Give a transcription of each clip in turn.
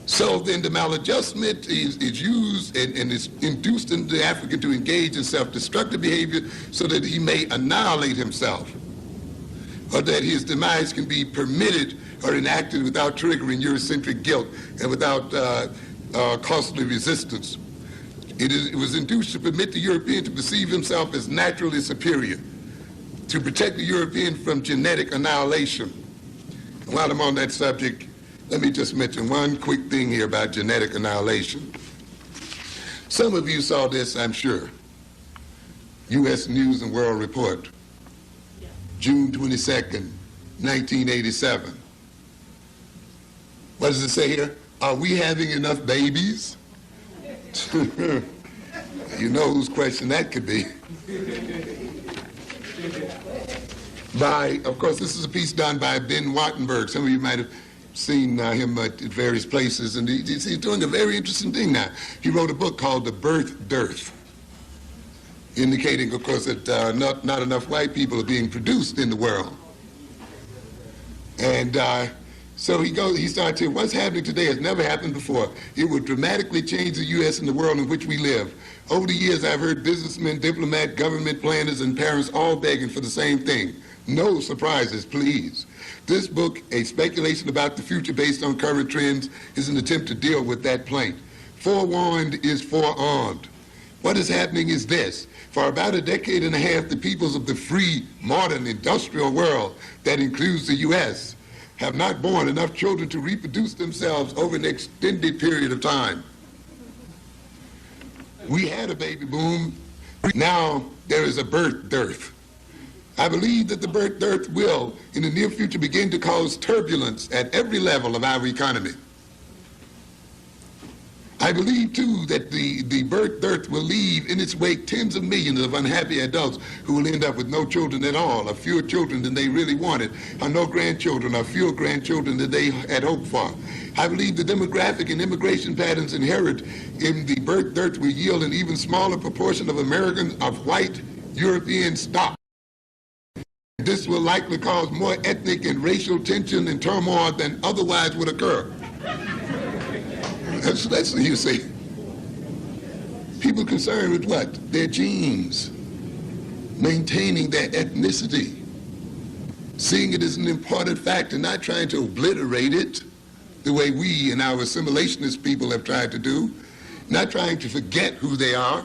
So then the maladjustment is used and is induced in the African to engage in self-destructive behavior so that he may annihilate himself, or that his demise can be permitted or enacted without triggering Eurocentric guilt and without costly resistance. It was induced to permit the European to perceive himself as naturally superior, to protect the European from genetic annihilation. And while I'm on that subject, let me just mention one quick thing here about genetic annihilation. Some of you saw this, I'm sure. U.S. News and World Report, June 22nd, 1987. What does it say here? Are we having enough babies? You know whose question that could be. Of course, this is a piece done by Ben Wattenberg. Some of you might have seen him at various places, and he's doing a very interesting thing now. He wrote a book called The Birth Dearth, indicating, of course, that not enough white people are being produced in the world. And so he starts here, what's happening today has never happened before. It will dramatically change the U.S. and the world in which we live. Over the years, I've heard businessmen, diplomats, government planners, and parents all begging for the same thing. No surprises, please. This book, a speculation about the future based on current trends, is an attempt to deal with that plaint. Forewarned is forearmed. What is happening is this. For about a decade and a half, the peoples of the free, modern, industrial world, that includes the U.S., have not born enough children to reproduce themselves over an extended period of time. We had a baby boom. Now there is a birth dearth. I believe that the birth dearth will, in the near future, begin to cause turbulence at every level of our economy. I believe, too, that the birth dearth will leave in its wake tens of millions of unhappy adults who will end up with no children at all, or fewer children than they really wanted, or no grandchildren, or fewer grandchildren than they had hoped for. I believe the demographic and immigration patterns inherent in the birth dearth will yield an even smaller proportion of Americans of white European stock. This will likely cause more ethnic and racial tension and turmoil than otherwise would occur. That's you see. People concerned with what? Their genes, maintaining their ethnicity, seeing it as an important fact and not trying to obliterate it the way we and our assimilationist people have tried to do, not trying to forget who they are,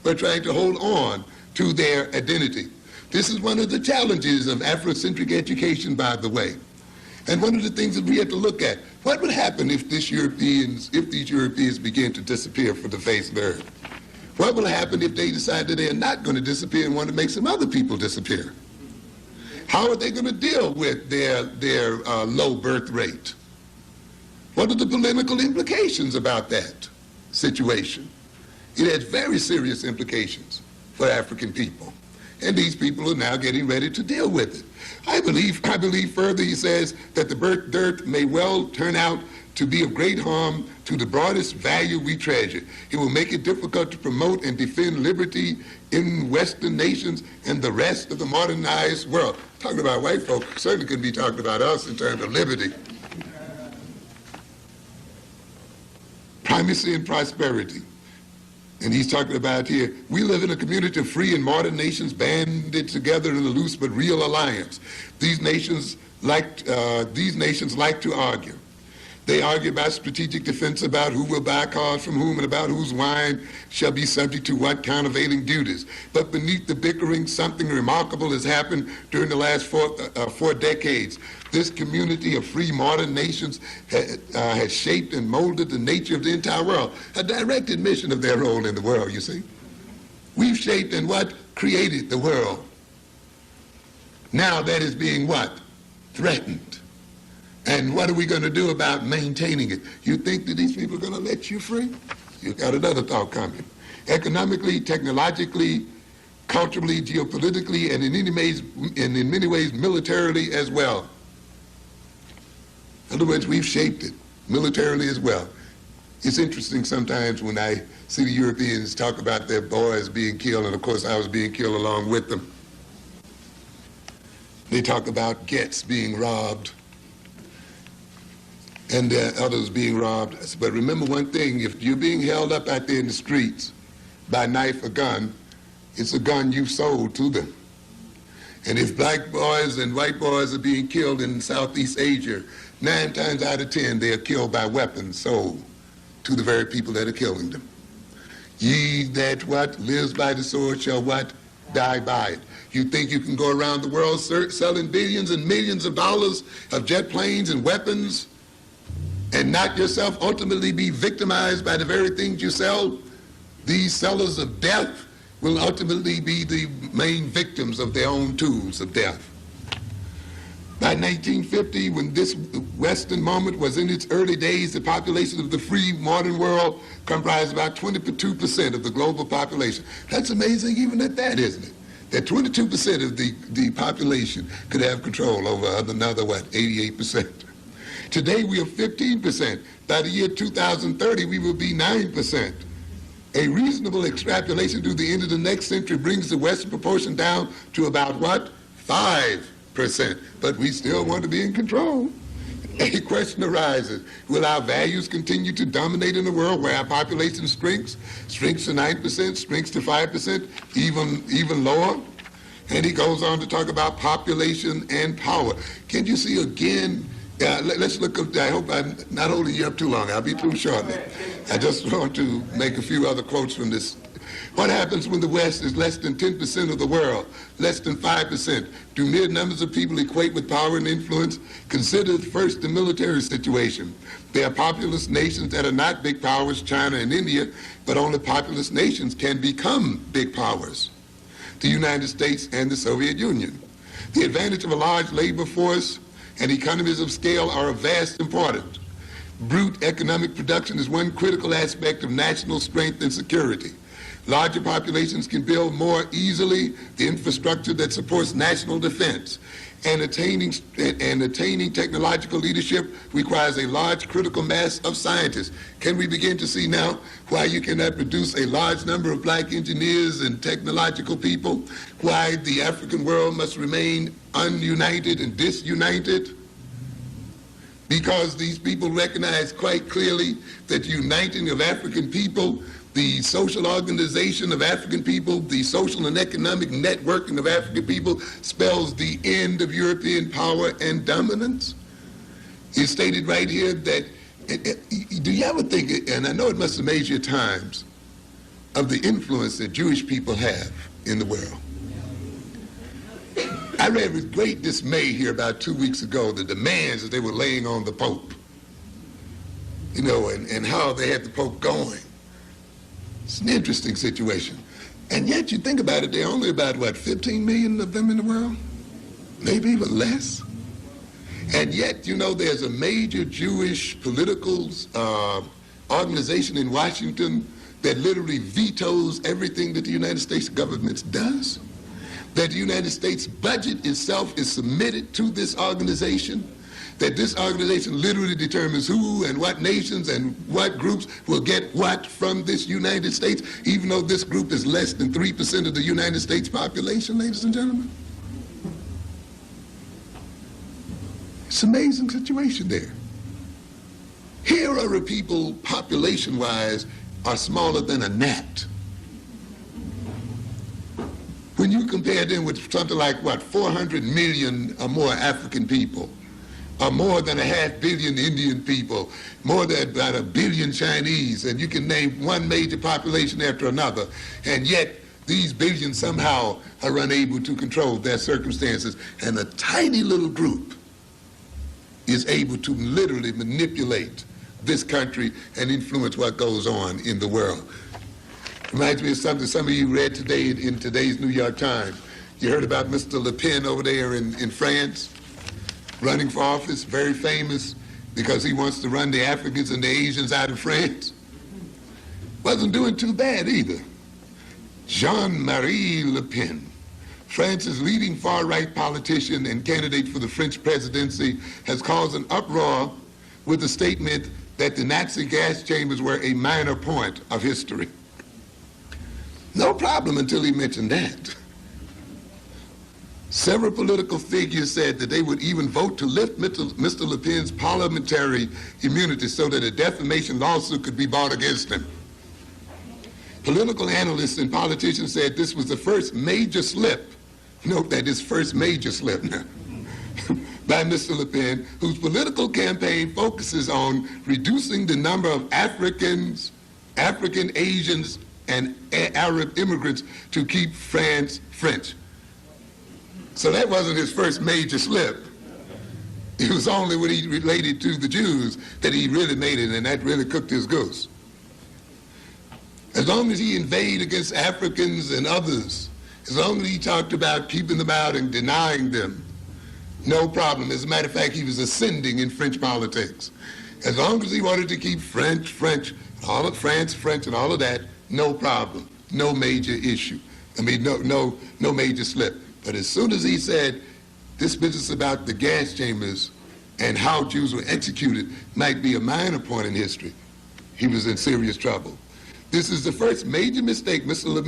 but trying to hold on to their identity. This is one of the challenges of Afrocentric education, by the way. And one of the things that we have to look at, what would happen if these Europeans begin to disappear from the face of the earth? What will happen if they decide that they are not going to disappear and want to make some other people disappear? How are they going to deal with their low birth rate? What are the political implications about that situation? It has very serious implications for African people. And these people are now getting ready to deal with it. I believe further, he says, that the birth dearth may well turn out to be of great harm to the broadest value we treasure. It will make it difficult to promote and defend liberty in Western nations and the rest of the modernized world. Talking about white folk, certainly couldn't be talking about us in terms of liberty. Primacy and prosperity. And he's talking about here, we live in a community of free and modern nations banded together in a loose but real alliance. These nations like to argue. They argue about strategic defense, about who will buy cars from whom, and about whose wine shall be subject to what countervailing duties. But beneath the bickering, something remarkable has happened during the last four decades. This community of free modern nations has shaped and molded the nature of the entire world. A direct admission of their role in the world, you see. We've shaped and what? Created the world. Now that is being what? Threatened. And what are we going to do about maintaining it? You think that these people are going to let you free? You've got another thought coming. Economically, technologically, culturally, geopolitically, and in many ways militarily as well. In other words, we've shaped it militarily as well. It's interesting sometimes when I see the Europeans talk about their boys being killed, and of course I was being killed along with them. They talk about gets being robbed. and there are others being robbed. But remember one thing, if you're being held up out there in the streets by knife or gun, it's a gun you sold to them. And if black boys and white boys are being killed in Southeast Asia, 9 times out of 10 they are killed by weapons sold to the very people that are killing them. Ye that what lives by the sword shall what? Die by it. You think you can go around the world selling billions and millions of dollars of jet planes and weapons and not yourself ultimately be victimized by the very things you sell? These sellers of death will ultimately be the main victims of their own tools of death. By 1950, when this Western moment was in its early days, the population of the free modern world comprised about 22% of the global population. That's amazing even at that, isn't it? That 22% of the population could have control over another, 88%. Today we are 15%. By the year 2030, we will be 9%. A reasonable extrapolation to the end of the next century brings the Western proportion down to about what? 5%. But we still want to be in control. A question arises, will our values continue to dominate in a world where our population shrinks to 9%, shrinks to 5%, even lower? And he goes on to talk about population and power. Can you see again? Let's look up, I hope I'm not holding you up too long. I'll be through shortly. I just want to make a few other quotes from this. What happens when the West is less than 10% of the world, less than 5%? Do mere numbers of people equate with power and influence? Consider first the military situation. There are populous nations that are not big powers, China and India, but only populous nations can become big powers. The United States and the Soviet Union. The advantage of a large labor force and economies of scale are of vast importance. Brute economic production is one critical aspect of national strength and security. Larger populations can build more easily the infrastructure that supports national defense. And attaining technological leadership requires a large critical mass of scientists. Can we begin to see now why you cannot produce a large number of black engineers and technological people? Why the African world must remain ununited and disunited? Because these people recognize quite clearly that uniting of African people, the social organization of African people, the social and economic networking of African people spells the end of European power and dominance. It's stated right here that, do you ever think, and I know it must amaze you at times, of the influence that Jewish people have in the world. I read with great dismay here about 2 weeks ago the demands that they were laying on the Pope, and how they had the Pope going. It's an interesting situation. And yet you think about it, there are only about, 15 million of them in the world? Maybe even less. And yet, there's a major Jewish political organization in Washington that literally vetoes everything that the United States government does. That the United States budget itself is submitted to this organization. That this organization literally determines who and what nations and what groups will get what from this United States, even though this group is less than 3% of the United States population, ladies and gentlemen. It's an amazing situation there. Here are a people, population-wise, are smaller than a gnat. When you compare them with something like, 400 million or more African people, or more than 500 million Indian people, more than about 1 billion Chinese, and you can name one major population after another, and yet these billions somehow are unable to control their circumstances, and a tiny little group is able to literally manipulate this country and influence what goes on in the world. Reminds me of something some of you read today in today's New York Times. You heard about Mr. Le Pen over there in France, running for office, very famous because he wants to run the Africans and the Asians out of France. Wasn't doing too bad either. Jean-Marie Le Pen, France's leading far-right politician and candidate for the French presidency, has caused an uproar with the statement that the Nazi gas chambers were a minor point of history. No problem until he mentioned that. Several political figures said that they would even vote to lift Mr. Le Pen's parliamentary immunity so that a defamation lawsuit could be brought against him. Political analysts and politicians said this was the first major slip, note that is first major slip by Mr. Le Pen, whose political campaign focuses on reducing the number of Africans, African, Asians, and Arab immigrants to keep France French. So that wasn't his first major slip. It was only when he related to the Jews that he really made it, and that really cooked his goose. As long as he inveighed against Africans and others, as long as he talked about keeping them out and denying them, no problem. As a matter of fact, he was ascending in French politics. As long as he wanted to keep French, all of France, French, and all of that, no problem, no major issue. I mean, no major slip. But as soon as he said this business about the gas chambers and how Jews were executed might be a minor point in history, he was in serious trouble. This is the first major mistake Mr. Le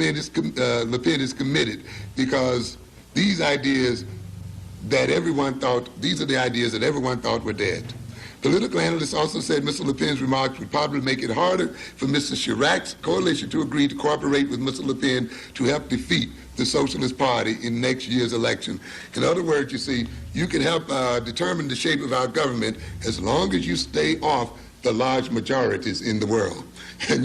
Pen has committed, because these ideas that everyone thought, these are the ideas that everyone thought were dead. Political analysts also said Mr. Le Pen's remarks would probably make it harder for Mr. Chirac's coalition to agree to cooperate with Mr. Le Pen to help defeat the Socialist Party in next year's election. In other words, you see, you can help determine the shape of our government as long as you stay off the large majorities in the world. And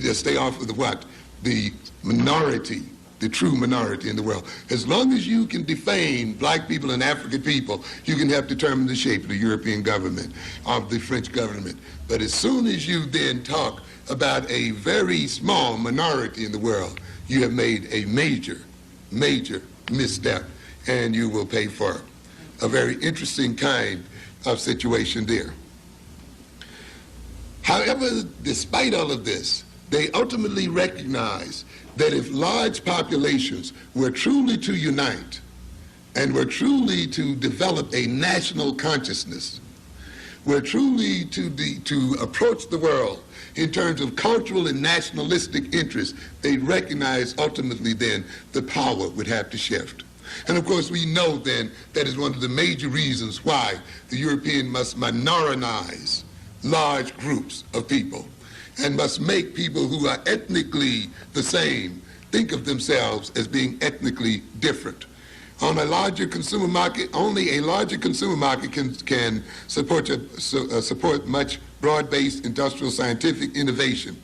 just stay off of the what? The minority, the true minority in the world. As long as you can defame black people and African people, you can help determine the shape of the European government, of the French government. But as soon as you then talk about a very small minority in the world, you have made a major, major misstep, and you will pay for it. A very interesting kind of situation there. However, despite all of this, they ultimately recognize that if large populations were truly to unite and were truly to develop a national consciousness, were truly to approach the world in terms of cultural and nationalistic interests, they recognize ultimately then the power would have to shift. And of course we know then that is one of the major reasons why the European must minorize large groups of people and must make people who are ethnically the same think of themselves as being ethnically different. On a larger consumer market, only a larger consumer market can support much broad-based industrial scientific innovation,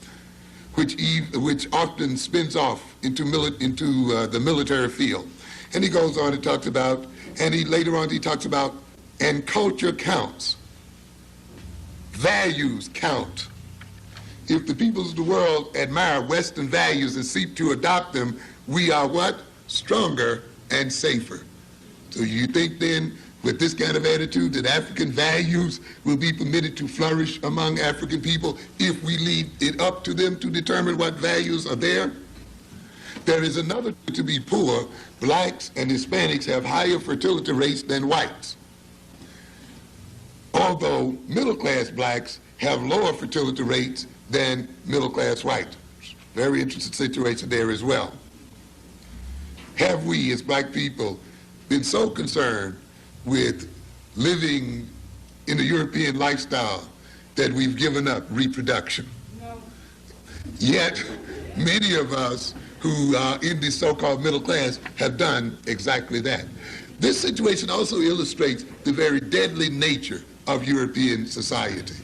which often spins off into the military field. And he goes on and talks about, later on he talks about, and culture counts. Values count. If the peoples of the world admire Western values and seek to adopt them, we are what? Stronger and safer. So you think then, with this kind of attitude, that African values will be permitted to flourish among African people if we leave it up to them to determine what values are there? There is another to be poor. Blacks and Hispanics have higher fertility rates than whites, although middle-class blacks have lower fertility rates than middle-class whites. Very interesting situation there as well. Have we, as black people, been so concerned with living in the European lifestyle that we've given up reproduction? No. Yet, many of us who are in the so-called middle class have done exactly that. This situation also illustrates the very deadly nature of European society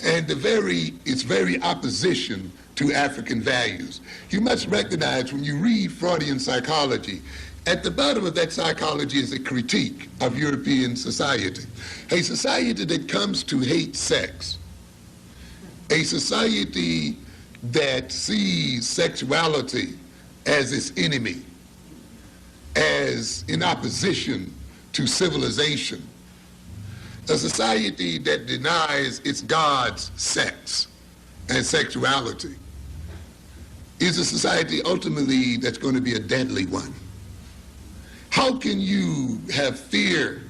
and its very opposition to African values. You must recognize when you read Freudian psychology, at the bottom of that psychology is a critique of European society. A society that comes to hate sex. A society that sees sexuality as its enemy, as in opposition to civilization. A society that denies its gods sex and sexuality is a society ultimately that's going to be a deadly one. How can you have fear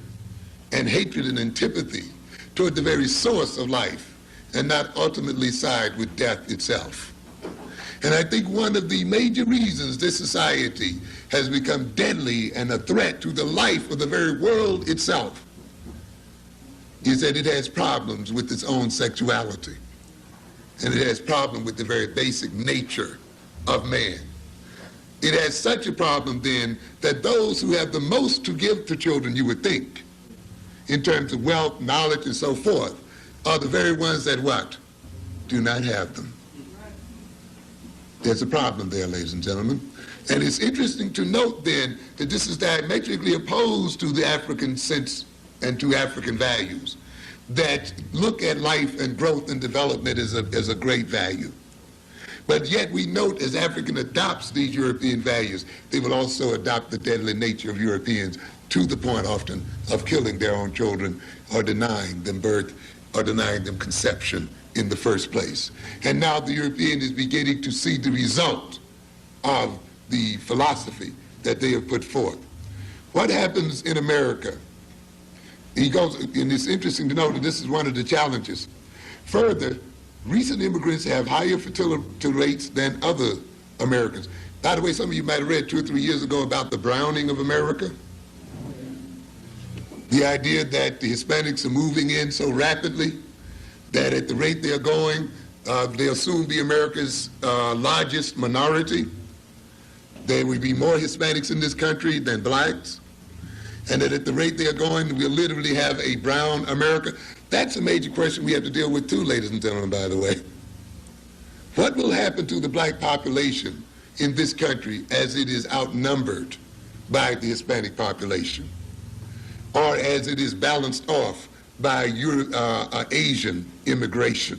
and hatred and antipathy toward the very source of life and not ultimately side with death itself? And I think one of the major reasons this society has become deadly and a threat to the life of the very world itself is that it has problems with its own sexuality. And it has problems with the very basic nature of man. It has such a problem then that those who have the most to give to children, you would think, in terms of wealth, knowledge, and so forth, are the very ones that what? Do not have them. There's a problem there, ladies and gentlemen. And it's interesting to note then that this is diametrically opposed to the African sense and to African values that look at life and growth and development as a great value. But yet we note as African adopts these European values, they will also adopt the deadly nature of Europeans to the point often of killing their own children or denying them birth or denying them conception in the first place. And now the European is beginning to see the result of the philosophy that they have put forth. What happens in America? He goes, and it's interesting to note that this is one of the challenges. Further, recent immigrants have higher fertility rates than other Americans. By the way, some of you might have read 2 or 3 years ago about the browning of America. The idea that the Hispanics are moving in so rapidly that at the rate they're going, they'll soon be America's largest minority. There will be more Hispanics in this country than blacks. And that at the rate they're going, we'll literally have a brown America. That's a major question we have to deal with too, ladies and gentlemen, by the way. What will happen to the black population in this country as it is outnumbered by the Hispanic population, or as it is balanced off by Asian immigration?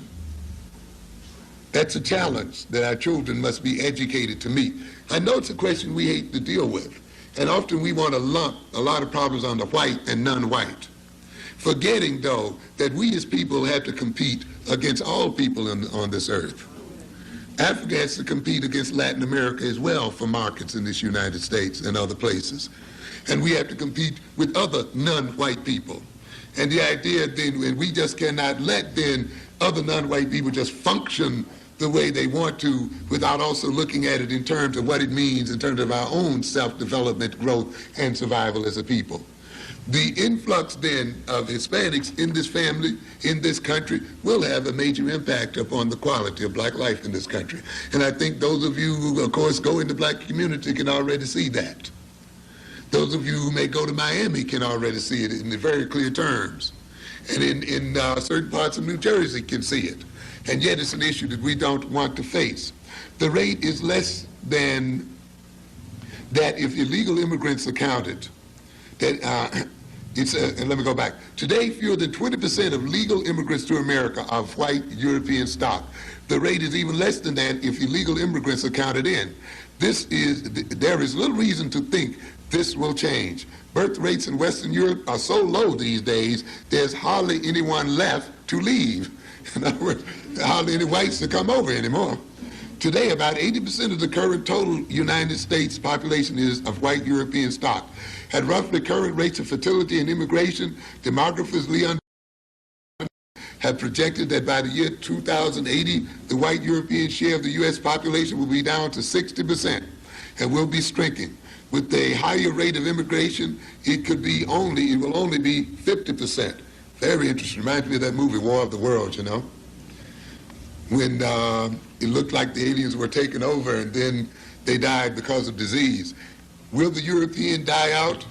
That's a challenge that our children must be educated to meet. I know it's a question we hate to deal with, and often we want to lump a lot of problems on the white and non-white, forgetting, though, that we as people have to compete against all people on this earth. Africa has to compete against Latin America as well for markets in this United States and other places. And we have to compete with other non-white people. And the idea then, and we just cannot let then other non-white people just function the way they want to without also looking at it in terms of what it means in terms of our own self-development, growth, and survival as a people. The influx then of Hispanics in this family, in this country, will have a major impact upon the quality of black life in this country. And I think those of you who, of course, go in the black community can already see that. Those of you who may go to Miami can already see it in very clear terms. And in certain parts of New Jersey can see it. And yet it's an issue that we don't want to face. The rate is less than that if illegal immigrants are counted. That and let me go back. Today, fewer than 20% of legal immigrants to America are of white European stock. The rate is even less than that if illegal immigrants are counted in. There is little reason to think this will change. Birth rates in Western Europe are so low these days, there's hardly anyone left to leave. In other words, hardly any whites to come over anymore. Today, about 80% of the current total United States population is of white European stock. At roughly current rates of fertility and immigration, demographers Leon have projected that by the year 2080, the white European share of the U.S. population will be down to 60% and will be shrinking. With a higher rate of immigration, it will only be 50%. Very interesting. Reminds me of that movie, War of the Worlds, you know, when it looked like the aliens were taking over and then they died because of disease. Will the European die out?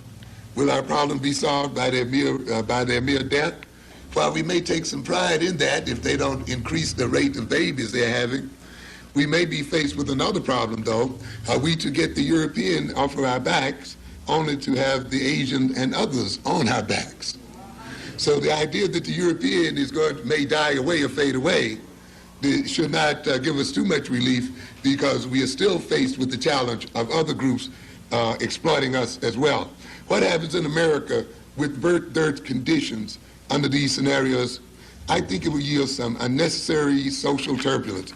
Will our problem be solved by their mere death? While we may take some pride in that if they don't increase the rate of babies they're having, we may be faced with another problem, though. Are we to get the European off of our backs only to have the Asian and others on our backs? So the idea that the European may die away or fade away should not give us too much relief, because we are still faced with the challenge of other groups exploiting us as well. What happens in America with birth dearth conditions under these scenarios? I think it will yield some unnecessary social turbulence.